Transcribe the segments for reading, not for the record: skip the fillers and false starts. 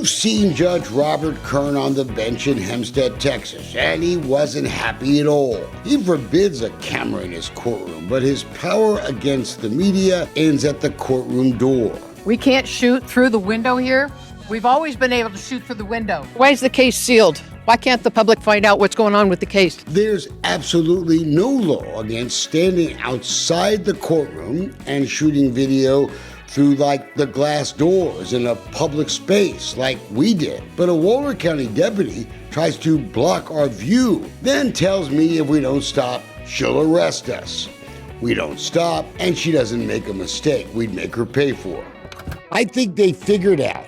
You've seen Judge Robert Kern on the bench in Hempstead, Texas, and he wasn't happy at all. He forbids a camera in his courtroom, but his power against the media ends at the courtroom door. We can't shoot through the window here. We've always been able to shoot through the window. Why is the case sealed? Why can't the public find out what's going on with the case? There's absolutely no law against standing outside the courtroom and shooting video through the glass doors in a public space like we did. But a Waller County deputy tries to block our view, then tells me if we don't stop, she'll arrest us. We don't stop, and she doesn't make a mistake we'd make her pay for. I think they figured out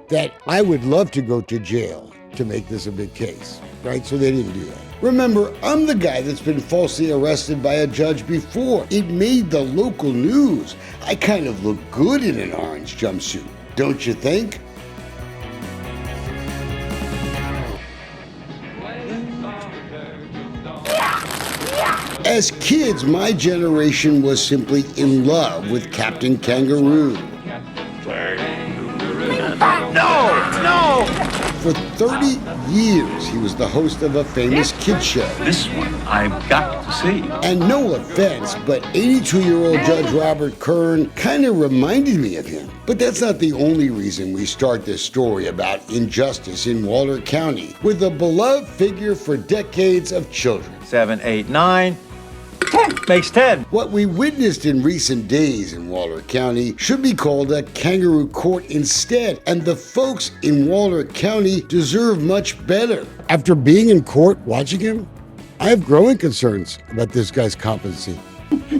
that I would love to go to jail to make this a big case, right? So they didn't do that. Remember, I'm the guy that's been falsely arrested by a judge before. It made the local news. I kind of look good in an orange jumpsuit, don't you think? As kids, my generation was simply in love with Captain Kangaroo. No! For 30 years, he was the host of a famous kids show. This one I've got to see. And no offense, but 82-year-old Judge Robert Kern kind of reminded me of him. But that's not the only reason we start this story about injustice in Waller County with a beloved figure for decades of children. 7, 8, 9. 10 makes 10. What we witnessed in recent days in Waller County should be called a Kangaroo Court instead, and the folks in Waller County deserve much better. After being in court watching him, I have growing concerns about this guy's competency.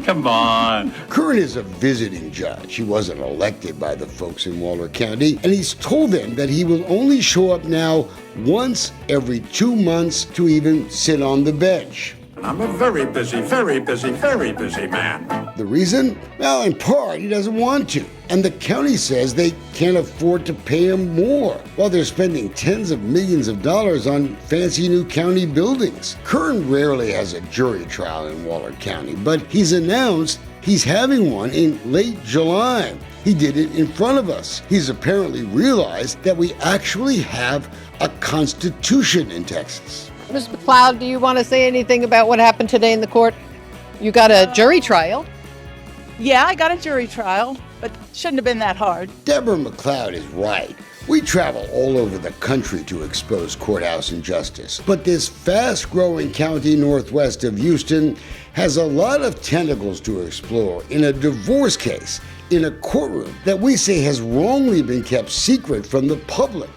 Come on. Kern is a visiting judge. He wasn't elected by the folks in Waller County, and he's told them that he will only show up now once every 2 months to even sit on the bench. I'm a very busy man. The reason? Well, in part, he doesn't want to. And the county says they can't afford to pay him more, while they're spending tens of millions of dollars on fancy new county buildings. Kern rarely has a jury trial in Waller County, but he's announced he's having one in late July. He did it in front of us. He's apparently realized that we actually have a constitution in Texas. Ms. McLeod, do you want to say anything about what happened today in the court? You got a jury trial. Yeah, I got a jury trial, but shouldn't have been that hard. Deborah McLeod is right. We travel all over the country to expose courthouse injustice, but this fast-growing county northwest of Houston has a lot of tentacles to explore in a divorce case in a courtroom that we say has wrongly been kept secret from the public.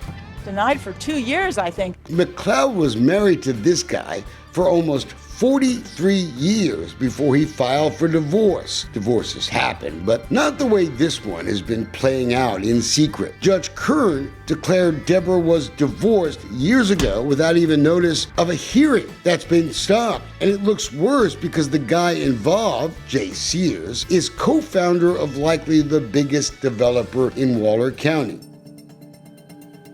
Denied for 2 years, I think. McLeod was married to this guy for almost 43 years before he filed for divorce. Divorces happen, but not the way this one has been playing out in secret. Judge Kern declared Deborah was divorced years ago without even notice of a hearing. That's been stopped. And it looks worse because the guy involved, Jay Sears, is co-founder of likely the biggest developer in Waller County.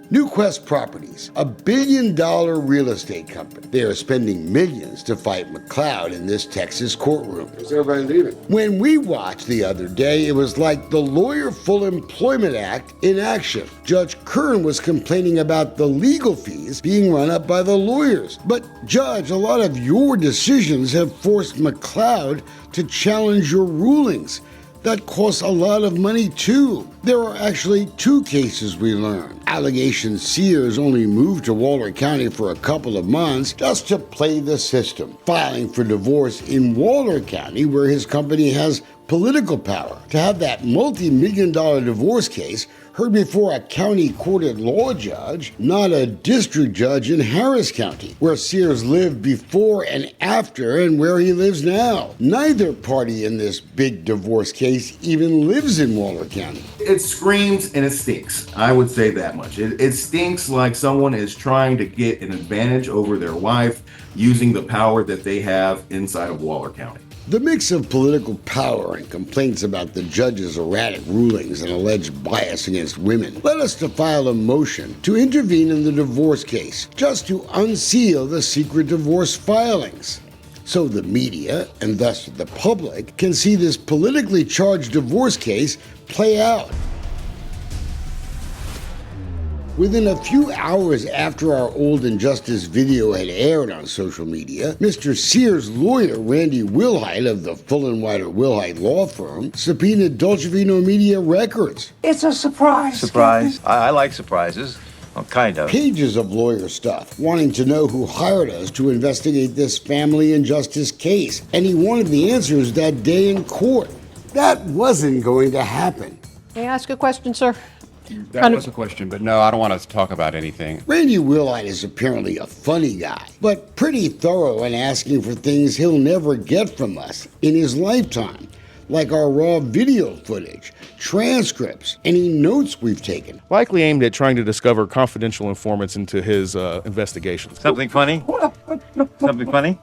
Newquest Properties, a billion-dollar real estate company. They are spending millions to fight McLeod in this Texas courtroom. Is everybody leaving? When we watched the other day, it was like the Lawyer Full Employment Act in action. Judge Kern was complaining about the legal fees being run up by the lawyers. But Judge, a lot of your decisions have forced McLeod to challenge your rulings. That costs a lot of money too. There are actually 2 cases we learned. Allegation Sears only moved to Waller County for a couple of months just to play the system, filing for divorce in Waller County where his company has political power. To have that multi-million-dollar divorce case heard before a county courted law judge, not a district judge in Harris County, where Sears lived before and after and where he lives now. Neither party in this big divorce case even lives in Waller County. It screams and it stinks. I would say that much. It stinks like someone is trying to get an advantage over their wife using the power that they have inside of Waller County. The mix of political power and complaints about the judge's erratic rulings and alleged bias against women led us to file a motion to intervene in the divorce case, just to unseal the secret divorce filings, so the media, and thus the public, can see this politically charged divorce case play out. Within a few hours after our old injustice video had aired on social media, Mr. Sears' lawyer, Randy Wilhite of the Fullenwider Wilhite law firm, subpoenaed Dolce Vino Media Records. It's a surprise. Surprise. I like surprises. Well, kind of. Pages of lawyer stuff, wanting to know who hired us to investigate this family injustice case. And he wanted the answers that day in court. That wasn't going to happen. May I ask a question, sir? That was a question, but no, I don't want to talk about anything. Randy Wilhite is apparently a funny guy, but pretty thorough in asking for things he'll never get from us in his lifetime, like our raw video footage, transcripts, any notes we've taken. Likely aimed at trying to discover confidential informants into his investigations. Something funny? Something funny?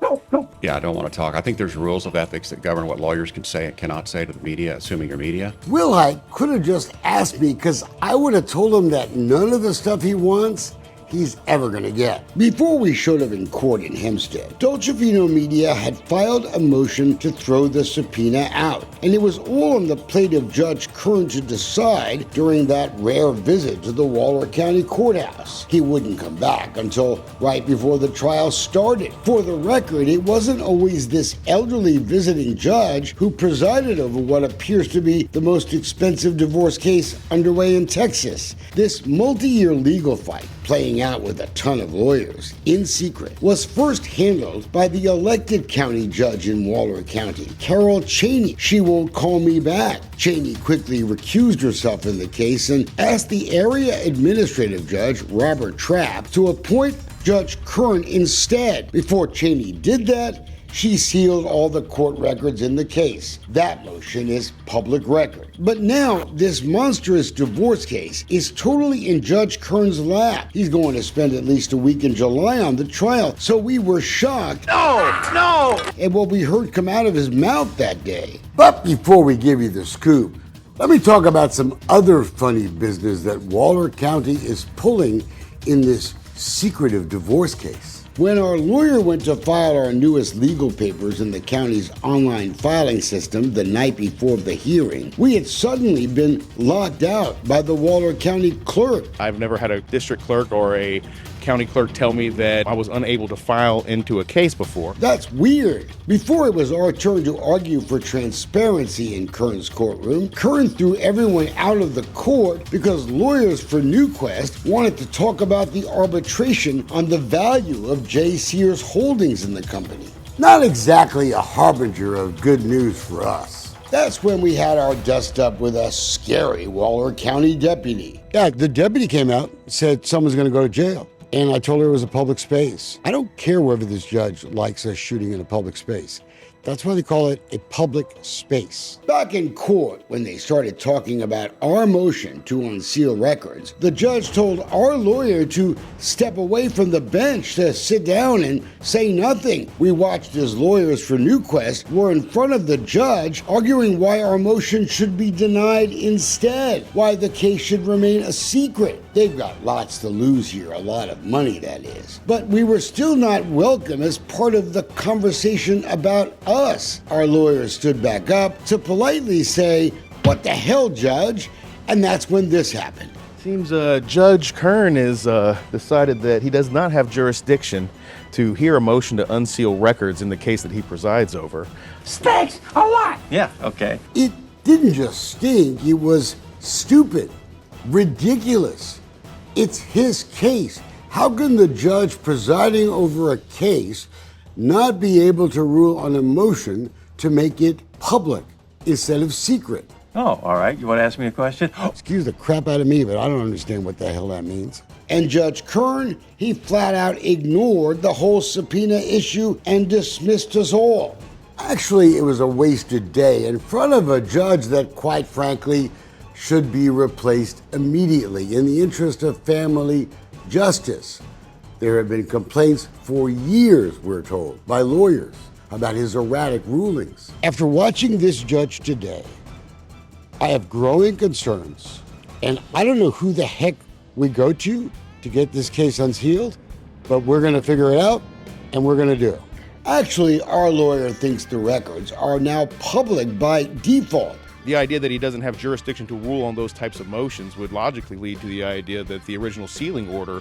Yeah, I don't want to talk. I think there's rules of ethics that govern what lawyers can say and cannot say to the media, assuming you're media. Wilhite could have just asked me, because I would have told him that none of the stuff he wants he's ever gonna get. Before we showed up in court in Hempstead, Dolce Vino Media had filed a motion to throw the subpoena out, and it was all on the plate of Judge Kern to decide during that rare visit to the Waller County Courthouse. He wouldn't come back until right before the trial started. For the record, it wasn't always this elderly visiting judge who presided over what appears to be the most expensive divorce case underway in Texas. This multi-year legal fight, playing out with a ton of lawyers in secret, was first handled by the elected county judge in Waller County, Carol Cheney. She won't call me back. Cheney quickly recused herself in the case and asked the area administrative judge, Robert Trapp, to appoint Judge Kern instead. Before Cheney did that, she sealed all the court records in the case. That motion is public record. But now, this monstrous divorce case is totally in Judge Kern's lap. He's going to spend at least a week in July on the trial, so we were shocked. No! And what we heard come out of his mouth that day. But before we give you the scoop, let me talk about some other funny business that Waller County is pulling in this secretive divorce case. When our lawyer went to file our newest legal papers in the county's online filing system the night before the hearing, we had suddenly been locked out by the Waller County clerk. I've never had a district clerk or a county clerk tell me that I was unable to file into a case before. That's weird. Before it was our turn to argue for transparency in Kern's courtroom, Kern threw everyone out of the court because lawyers for Newquest wanted to talk about the arbitration on the value of J. Sears holdings in the company. Not exactly a harbinger of good news for us. That's when we had our dust up with a scary Waller County deputy. Yeah, the deputy came out and said someone's going to go to jail. And I told her it was a public space. I don't care whether this judge likes us shooting in a public space. That's why they call it a public space. Back in court, when they started talking about our motion to unseal records, the judge told our lawyer to step away from the bench to sit down and say nothing. We watched as lawyers for Newquest were in front of the judge arguing why our motion should be denied instead, why the case should remain a secret. They've got lots to lose here, a lot of money that is. But we were still not welcome as part of the conversation about us. Our lawyers stood back up to politely say, "What the hell, Judge?" And that's when this happened. Seems Judge Kern has decided that he does not have jurisdiction to hear a motion to unseal records in the case that he presides over. Stinks a lot. Yeah, okay. It didn't just stink, it was stupid, ridiculous. It's his case. How can the judge presiding over a case not be able to rule on a motion to make it public instead of secret? Oh, all right. You want to ask me a question? Excuse the crap out of me, but I don't understand what the hell that means. And Judge Kern, he flat out ignored the whole subpoena issue and dismissed us all. Actually, it was a wasted day in front of a judge that, quite frankly, should be replaced immediately in the interest of family justice. There have been complaints for years, we're told, by lawyers about his erratic rulings. After watching this judge today, I have growing concerns, and I don't know who the heck we go to get this case unsealed, but we're going to figure it out, and we're going to do it. Actually, our lawyer thinks the records are now public by default, The idea that he doesn't have jurisdiction to rule on those types of motions would logically lead to the idea that the original sealing order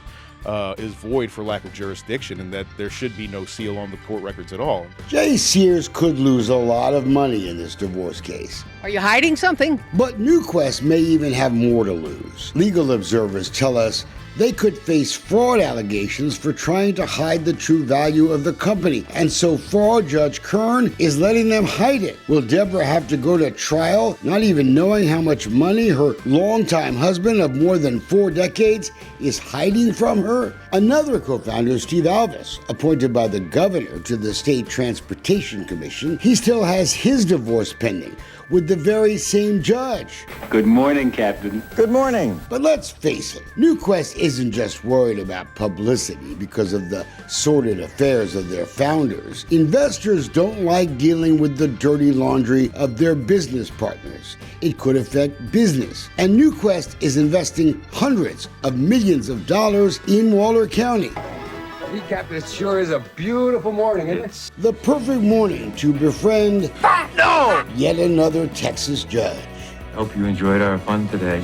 is void for lack of jurisdiction and that there should be no seal on the court records at all. Jay Sears could lose a lot of money in this divorce case. Are you hiding something? But Newquest may even have more to lose. Legal observers tell us they could face fraud allegations for trying to hide the true value of the company. And so far, Judge Kern is letting them hide it. Will Deborah have to go to trial, not even knowing how much money her longtime husband of more than 4 decades is hiding from her? Another co-founder, Steve Alvis, appointed by the governor to the State Transportation Commission, he still has his divorce pending with the very same judge. Good morning, Captain. Good morning. But let's face it, Newquest isn't just worried about publicity because of the sordid affairs of their founders. Investors don't like dealing with the dirty laundry of their business partners. It could affect business. And Newquest is investing hundreds of millions of dollars in Waller County. Captain, it sure is a beautiful morning, isn't it? The perfect morning to befriend yet another Texas judge. Hope you enjoyed our fun today.